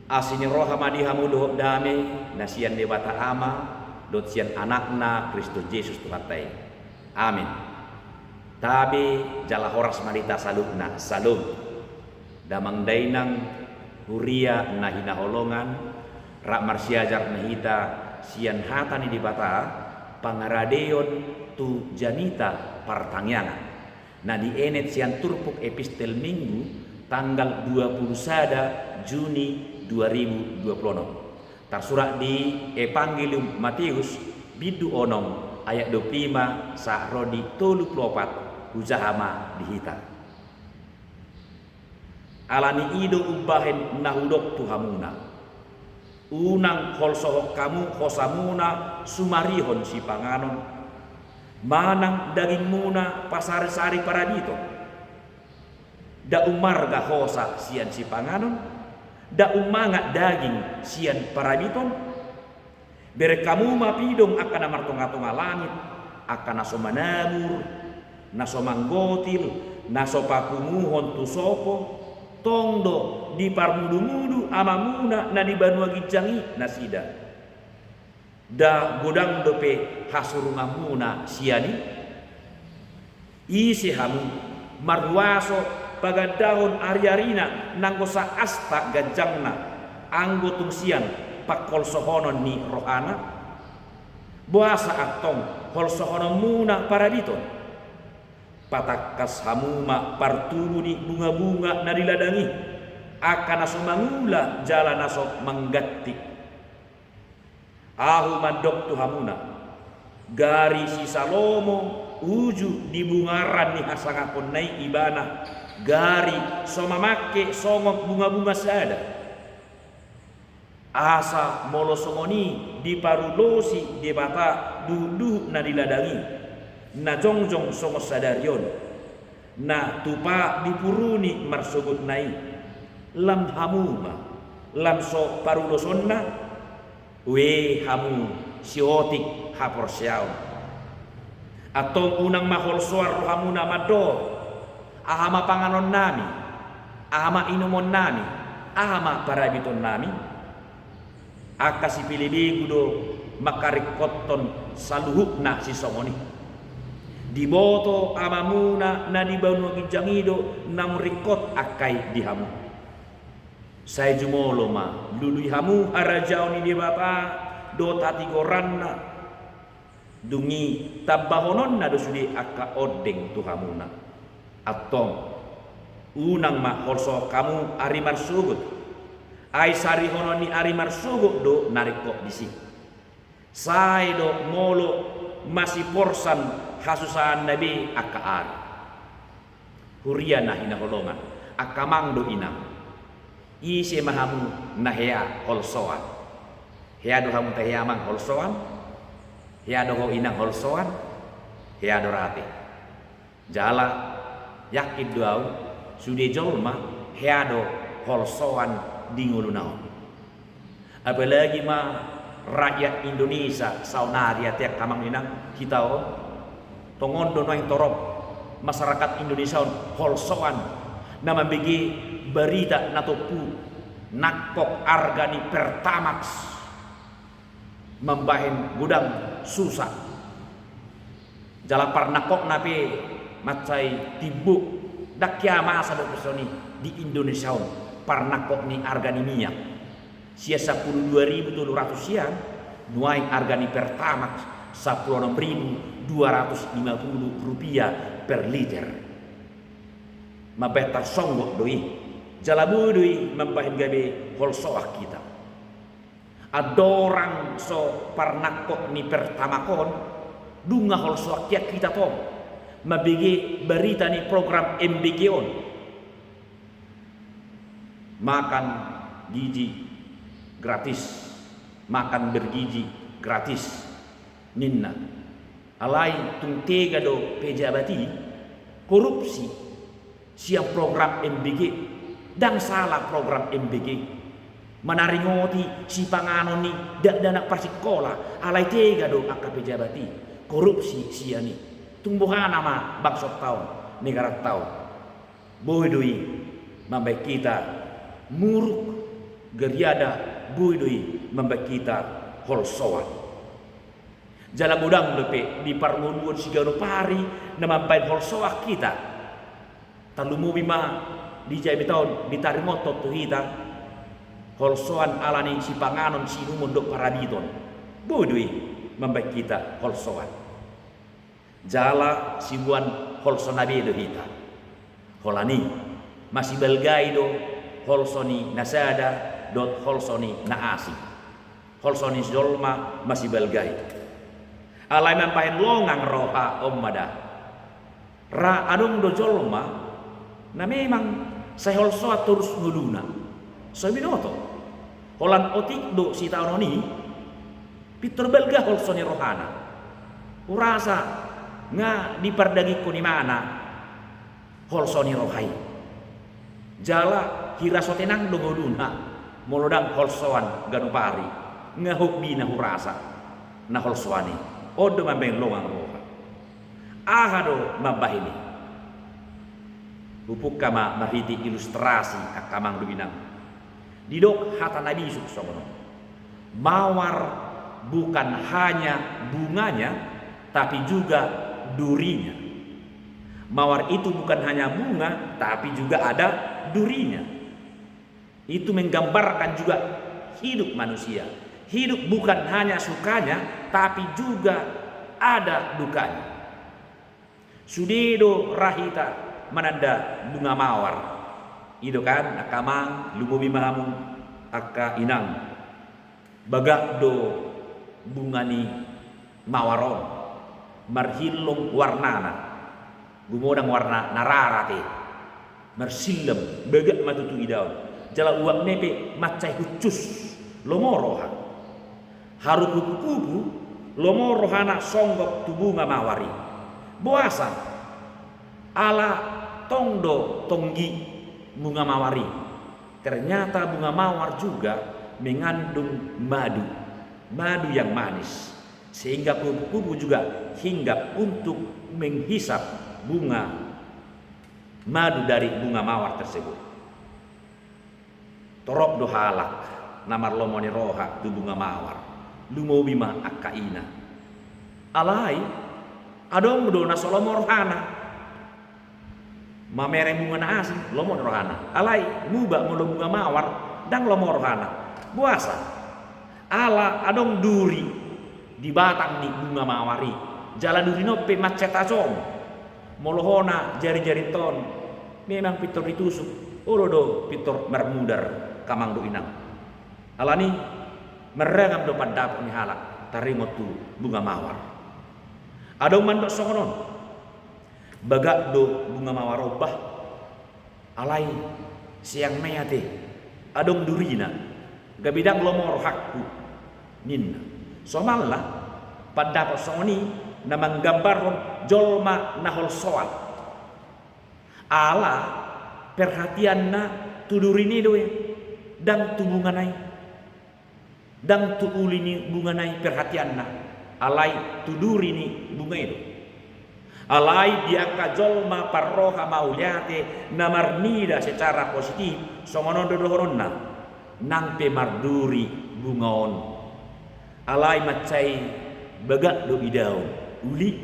Asini roh hamadi hamudo dame nasian dewata ama dot sian anakna Kristus Yesus Tuhatai. Amin. Tabi jala horas marita salukna salum damang dainang huria na hinaholongan rak marsiajar nahita sian hatani di bata pangaradeon tu janita partangyangan. Nah di enet sian turpuk epistel minggu tanggal 21 Juni 2026. Tersurat di Evangelium Matius bidu onong ayat 25 sahrodi 34 hujahama dihita. Alani ido ubahen nahudok tuhamuna. Unang holsohok kamu hosamuna sumarihon si panganon. Manang daging muna pasari-sari paradito. Da umarga hosa sian si panganon. Da umanga daging sian parabiton. Bere kamu mapidong akan amartonga-tonga langit, akan naso manabur, naso manggotil, naso pakumuhon tu sopo, tongdo di parmudu-mudu amamuna na di banua gijangi nasida. Da godang dope hasurungamuna siani, isi hamu marwaso pagadahon ari-arina nanggosa asta gajangna anggo tungsian pakol sohonon ni rohana boasa atong hol sohonon muna paradito patakas hamuma partubu ni bunga-bunga na diladangi akan aso mangula jalan aso manggatti ahu mandok tu hamuna gari si Salomo uju di bungaran ni hasangapon nai ibana gari somamake songok bunga-bunga sada asa molosongoni di parulosi di bata dudu na diladangi na jongjong songo sadarion na tupa dipuruni marsugut nai lam hamuma lam so parulosonna we hamu siotik haporsiao atau unang mahol suar rohamuna mado ahama panganon nami ahama inumon nami ahama parabiton nami akasi pilih do makarikoton saluhukna si somoni diboto amamuna na dibanu gijangido namrikot akai dihamu saya jumolo ma lului hamu arajau ni debata do tati goranna dungi tabahonon na do sudi akka odeng tuhamuna atong unang ma holso kamu arimar sugut ai sari hono ni arimar sugut do nariko disi sai do molo masih porsan hasusan nabi akka ar huriana hina holongan akamang do inang isi mahamu nahea holsoan hea do hamu tahea mang holsoan hea do ho inang holsoan hea do rate jala yakin doau sudah jolma heado holsoan dingulu naon apalagi ma rakyat Indonesia saunaria tiak kamang inang kita tongondo noing torop masyarakat Indonesia holsoan nama begi berita natopu nakok argani pertamax membahin gudang susah jalapar nakok nape macai tibuk dakya masa do personi di Indonesia parna kok ni argani minyak sia 12.700 sian nuai argani pertamax 16.250 rupiah per liter mabetar songgok doi jalabu doi membahin gabe holsoak kita adorang so parna kok ni pertamakon dunga holsoak kita tom mabigi berita ni program MBG on makan gizi gratis makan bergizi gratis ninna alai tung tega do pejabati korupsi siap program MBG dan salah program MBG menaringoti si panganon ni dak dana persikola alai tega do akka pejabati korupsi siani tumbuhan nama baksot tahun negara tahun bodohi mambai kita muruk geriada buidui membekita holsoan. Jala gudang lepe di parngunuan sigaro pari namampai holsoa kita. Talumubi ma di jai bitaon ditarimoto tu hita holsoan alani si panganon si numundok parabiton. Buidui membekita holsoan. Jala sibuan holsonabe do hita. Holani masih belgai do holsoni nasada dot holsoni naasi. Holsoni jolma masih belgai. Alai mampahin longang roha ommada. Ra adong do jolma na memang saya holsoa terus nguluna. So binoto. Holan otik do si taononi pitur belga holsoni rohana. Urasa nga dipardagi ko ni mana holsoni rohai. Jala hirasotenang do nguluna molodang holsoan ganupari ngahuk bina hurasa na holsoani. Odo mambeng longang roha. Ahado mabahini. Bupuk kama mahiti ilustrasi akamang duinang. Didok hata Nabi Suksono. Mawar bukan hanya bunganya, tapi juga durinya. Mawar itu bukan hanya bunga, tapi juga ada durinya. Itu menggambarkan juga hidup manusia. Hidup bukan hanya sukanya, tapi juga ada dukanya. Sudedo rahita mananda bunga mawar. Ido kan akamang lumobi mahamu akka inang. Bagak do bunga ni mawaron. Marhilong warnana. Gumodang warna nararate. Marsilem bagak matutu idaw. Jala uang nepe macai hucus lomoroha. Haru kupu-kupu lomo rohana songgok tu bunga mawari. Boasa ala tongdo tonggi bunga mawari. Ternyata bunga mawar juga mengandung madu. Madu yang manis. Sehingga kupu-kupu juga hinggap untuk menghisap bunga madu dari bunga mawar tersebut. Torok do halak namar lomoni roha tu bunga mawar. Lumobima akaina. Alai adong do na solomo rohana. Mamere bunga na asin lomo rohana. Alai muba mulo bunga mawar dang lomo rohana. Buasa. Ala adong duri di batang ni bunga mawari. Jala duri nope macet asom. Molohona jari-jari ton. Memang pitor ditusuk. Orodo pitor mermudar kamang do inang. Alani meragam do pandap ni halak tarimotu bunga mawar. Adong mandok songonon. Bagak do bunga mawar obah. Alai siang mayate. Adong durina. Gabidang lomor hakku. Ninna. Somallah pandap songoni namang gambaron jolma nahol soal. Ala perhatian na tudurini doe dan tubunganai. Dan tu ulini bunga nai perhatian na alai tuduri ni bunga itu alai diangka jolma parroha mauliate namarnida secara positif songonon dodohoronna nang pemarduri bungaon alai macai bagak do idaun uli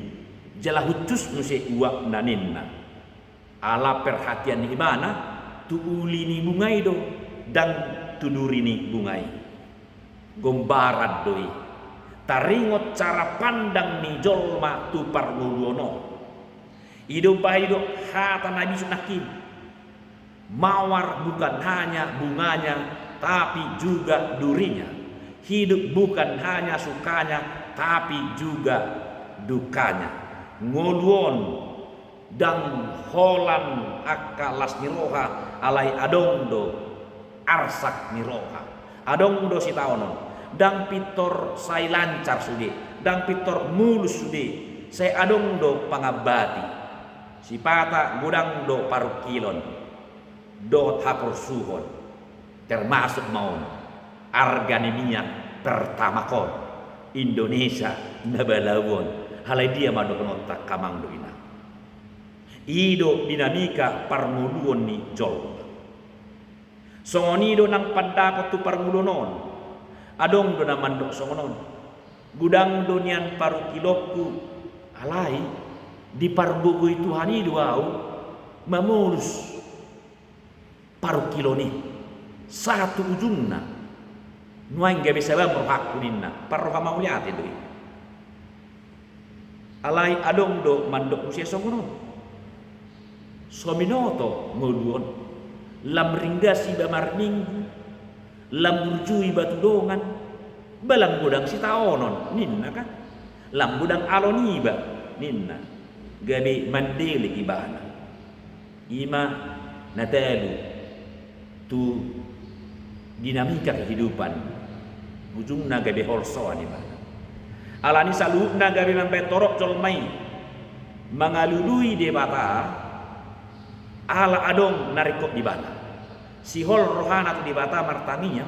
jala hucus nuse uak naninna ala perhatian ni mana tu ulini bunga itu dan tuduri ni bungai gombaran doi taringot cara pandang ni jolma tu pargudono hidup bahidup hata Nabi Sunakim mawar bukan hanya bunganya tapi juga durinya hidup bukan hanya sukanya tapi juga dukanya ngoluon dan holan akalas niroha alai adongdo arsak niroha adongdo si taonon dang pitor sai lancar sude dang pitor mulus sude saya adongdo pangabati si pata gudang do parukilon do hapur suhon termasuk maun argani minyak pertama kon Indonesia nabalawon halai dia madu kenontak kamang do ina ido dinamika parmuluon ni jol Songoni do nang pandako tu parmulonon. Adong do na mandok songonon. Gudang do nian paru kilokku alai di parbugui Tuhani duau mamulus paru kilo ni satu ujungna nuai nggak bisa bang rohaku ninna parroha mauliat itu alai adong do mandok usia songonon sominoto ngoluon lam ringgasi bamar minggu lam burjui batu dongan balang budang sitaonon ninna kan lam budang aloniba ninna gabi mandeli ibana ima natalu tu dinamika kehidupan ujungna gabi holsoan ibana alani salubna gabi mampentorok colmai mangalului debata ala adong narikop ibana sihol rohana tu debata martaminya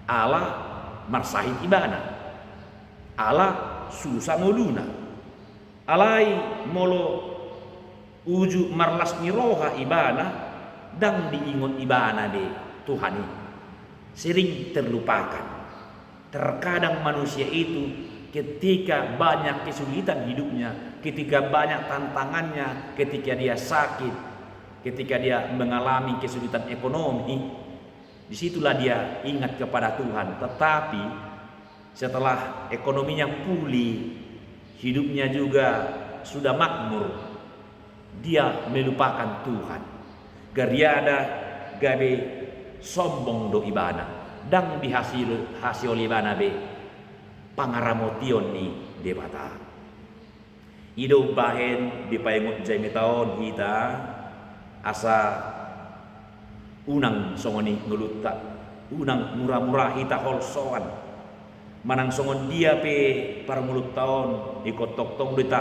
ala marsahid ibana ala susah ngoluna alai molo uju marlas niroha ibana dang diingon ibana de Tuhani sering terlupakan. Terkadang manusia itu ketika banyak kesulitan hidupnya, ketika banyak tantangannya, ketika dia sakit, ketika dia mengalami kesulitan ekonomi, disitulah dia ingat kepada Tuhan. Tetapi setelah ekonominya pulih, hidupnya juga sudah makmur, dia melupakan Tuhan. Gariada gabe sombong do ibana, dang dihasil ibana be pangaramotion ni debata. Ido bahen di payengot jay taon kita asa unang songoni ngelutak, unang murah-murah hita holsoan. Manang songon dia pe para mulut tahun ikut tok-tok dita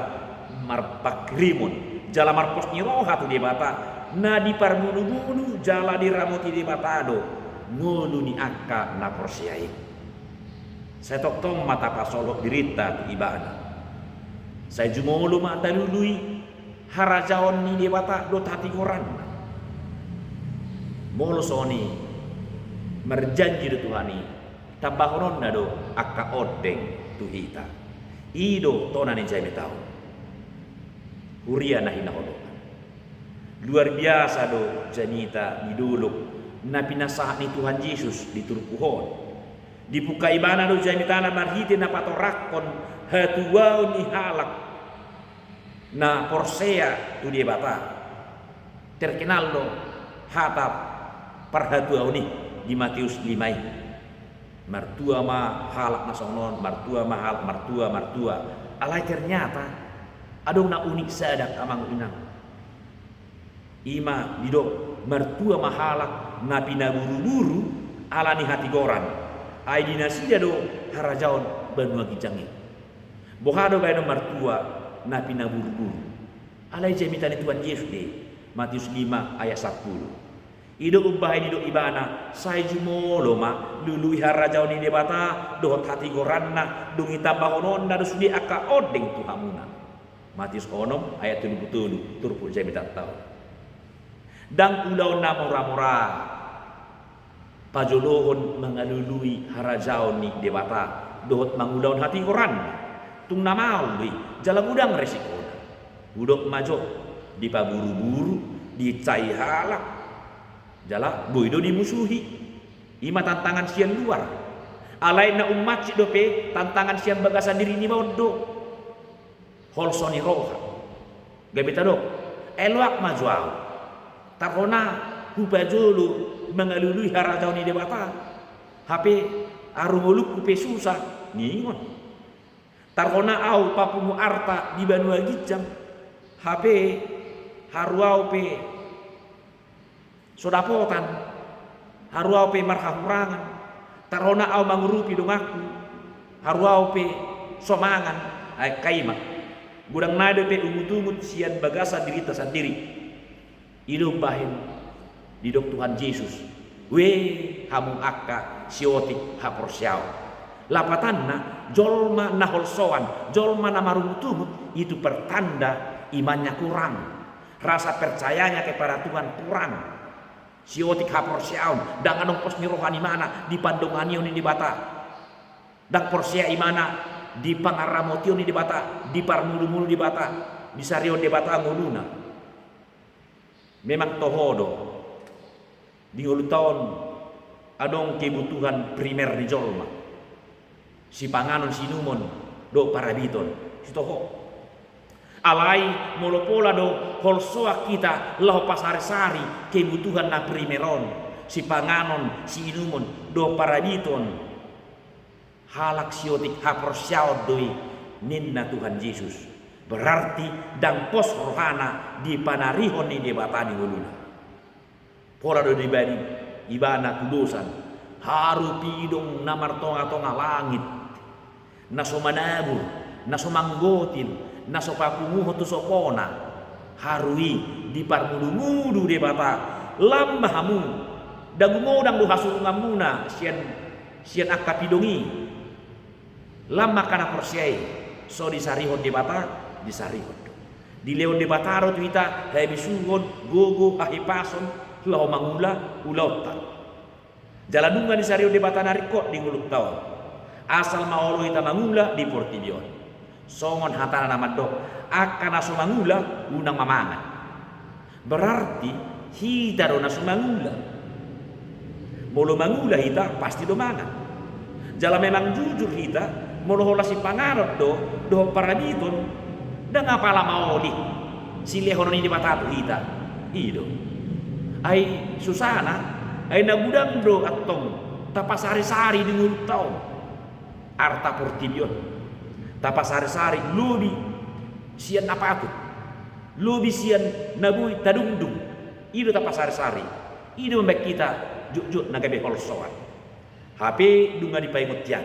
marpak rimun jala marpos nyiroha tu dia bata na di parmunu-munu jala di ramuti di batado ngolu ni akka na porsiai saya tok-tok mata pasolok dirita tu ibana saya jumolo mata lului harajaon ni dia bata do tati koran molo soni merjanji do Tuhani tabahonon na do akka odeng tuhita ido tona ni jay metao huria na hinahodok luar biasa do janita diduluk na pinasahan ni Tuhan Yesus di turkuhon dibuka ibana do janita na marhiti na patorakon hatuwau ni halak na porsea tu dia bata terkenal do hatap parhatuau ni di Matius 5 martua ma halak na sonon martua ma halak martua alai ternyata adong na unik sadak amang inang ima didok martua ma halak na pinaburu-buru ala ni hati goran ai dinasida do harajaon banua gijangi bohado bayno martua na pinaburu-buru alai jemitani Tuhan Yesus de Matius 5 ayat 10 ido ubah ido ibana sai jumolo ma lului harajau ni debata dohot hati goranna dungi tabahonon na dusudi aka odeng tuhamuna Matius onom ayat 77 turpu jay mitat tau dang ulau na mora-mora pajolohon mangalului harajau ni debata dohot mangulaun hati goran tung namau jala budang resiko budok majo di paburu-buru di cai halak jala boido dimusuhi ima tantangan sian luar alai na umat si dope tantangan sian bagasan diri ni bodo holsoni roha gabita do eloak majuau tarona hupajulu mengalului harajau ni debata hape arungoluk kupe susah ningon tarona au papumu arta di banua gijam hape haruau pe sodapotan haruau pe marhahurangan tarona au mangurupi dongaku haruau pe somangan ay kaima gudang nade pe umut-umut sian bagasa dirita sendiri ido bahin didok Tuhan Yesus we hamung akka siotik haporsiao lapatanna jolma naholsoan jolma namarumutumut itu pertanda imannya kurang rasa percayanya kepada Tuhan kurang siotik haporsiaon dang anong pos ni rohani mana di pandonganion ni bata dang porsia imana di pangaramotion ni bata di parmulu-mulu di bata di sarion di bata nguluna memang tohodo di ulu tahun adong kebutuhan primer di jolma si panganon sinumon do parabiton si toho alai molopola do holsoa kita lahu pasari-sari kebutuhan na primeron si panganon si inumon do parabiton halak siotik haporsiaw doi ninna Tuhan Yesus berarti dang pos rohana di panarihon ni debatani uluna pola do dibadi ibana kudosan haru pidong namar tonga-tonga langit naso manabur naso manggotin naso pakunguho tu sopona harui di parmudu-mudu de bata lambahamu dagumodang do hasurungamuna sian akapidongi lama kana porsiai so disarihon de bata disarihon di leon de bataro tu ita hai bisugon gogo ahipason lau mangula ulauta jaladunga di sarihon de bata narikot di nguluk tawang asal maolo ita mangula di Portibion songon hatana namado akan aso mangula unang mamangan berarti hita do naso mangula molo mangula hita pasti do mangan jala memang jujur hita molo hola si pangarot do parabiton dan ngapala maoli si lehonon ini batatu hita ido ai susana ai nagudang do atong tapasari-sari di nguluk tau arta Portibion tapasari-sari lubi sian apa tu lubi sian nabui tadungdung itu tapasari-sari itu membek kita juk nagabe holsoan HP dunga di paimutian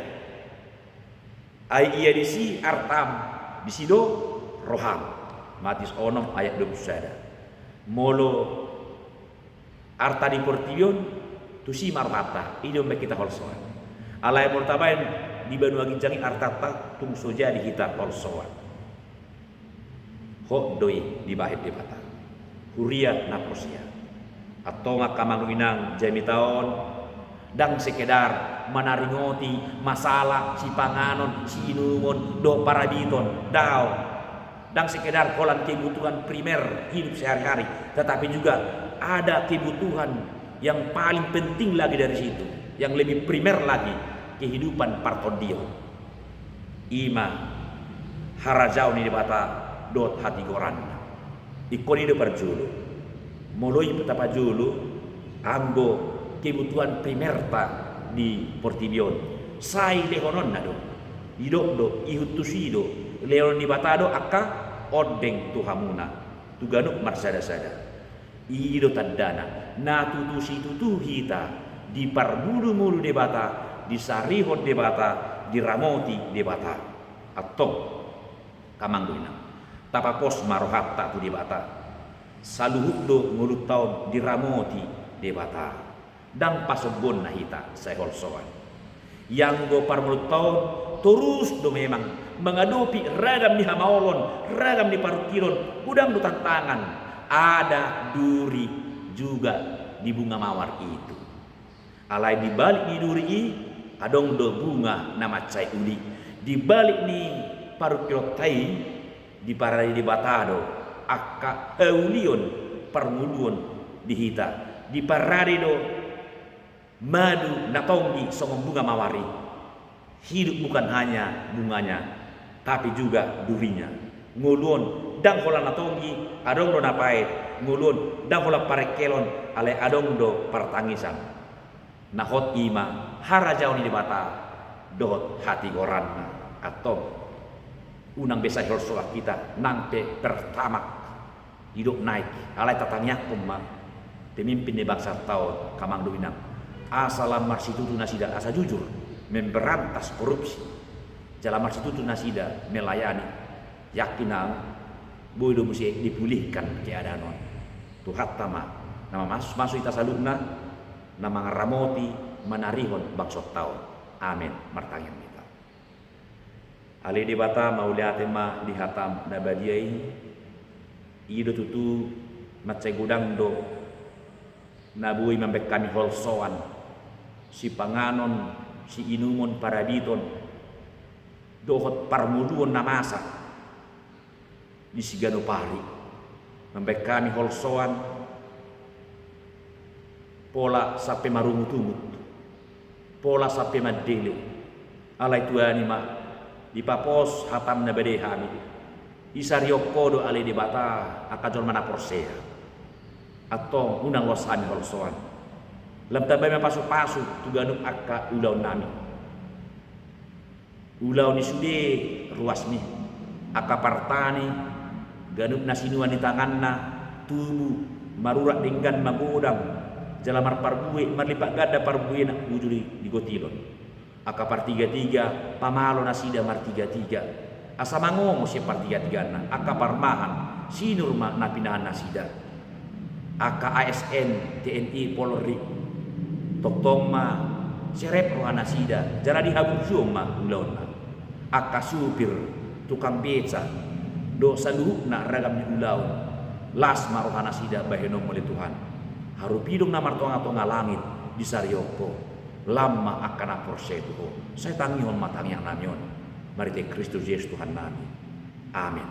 ai iya disi artam bisido roham matis onom ayat 20 molo arta di Portibion tusi marmata itu membek kita holsoan alai murtabain di Banu Agincangi artata tung soja di kita holsoan hok doi di bahit di bata huria na prosia atau ngakamang inang jami taon dang sekedar menaringoti masalah si panganon si inumon do parabiton dao dang sekedar kolan kebutuhan primer hidup sehari-hari tetapi juga ada kebutuhan yang paling penting lagi dari situ yang lebih primer lagi kehidupan partodio ima harajau ni debata dot hati goran ikoni de perjulu moloi betapa julu anggo kebutuhan primerta di Portibion sai lehonon nado idok do ihutusido leon di batado akka odeng tuhamuna tuganuk marsada-sada ido tadana na tutusi tutu hita di parmulu-mulu debata di sarihon debata di ramoti debata atau kamangduina tapapos marohatta tu debata saluhut do ngulut taon di ramoti debata dang pasobon nahita saya holsoan yang go parmulut taon terus do memang mengadopi ragam ni hamaolon ragam ni parukiron udang do tantangan ada duri juga di bunga mawar itu alai di balik di duri adong do bunga nama cai uli di balik ni parukiro tai di parai di batado akka eulion permuluon dihita di parari do madu natonggi songong bunga mawari hidup bukan hanya bunganya tapi juga durinya ngulun dang hola natonggi adong do napait ngulun dang hola parekelon ale adong do partangisan nahot ima harajau ni debata dohot hati goranna atau unang besa holsoa kita nampe pertama hidup naik alai tatangyak kumma pemimpin di bangsa tahun kamang duinang asalam marsitutu nasida asa jujur memberantas korupsi jalan marsitutu nasida melayani yakinang bodo mesti dipulihkan keadaan tuhat tama nama masuk ita saluna nama ngaramoti manarihon bangsot tahun amin martangan kita ali di bata mauliatema dihatam nabadiai ido tutu matse gudang do nabui mambek kami holsoan si panganon si inumon parabiton dohot parmuluon namasa di sigano pari mambek kami holsoan pola sampai marungut-ungut pola sampai madele alai tuani ma di papos hatam na bade hami isarioko do ale di bata akajol mana porsea atau unang wasani holsoan lam tabay mapasu-pasu tuganuk akka ulaw nami ulaw ni sude ruas ni akka partani ganuk nasinuan di tangan na tubuh marurak dinggan magodang jalamar parbuwe marlipak gada parbuwe na ujuri di gotilon akka par tiga-tiga pamalo nasida mar tiga-tiga asa mangomo si par tiga-tiga na akka parmahan sinurma na pinahan nasida akka ASN TNI Polri toktong ma serep rohana sida jara di habujum ma ulon na akka supir tukang beca do saluhuk na ragam di ulaw las ma rohana sida bahenom oleh Tuhan harupidong na martonga-tonga langit di sariopo lama akan aporsetuho saya tangihon matang yang namion mari te Kristus Yesus Tuhan nami amin.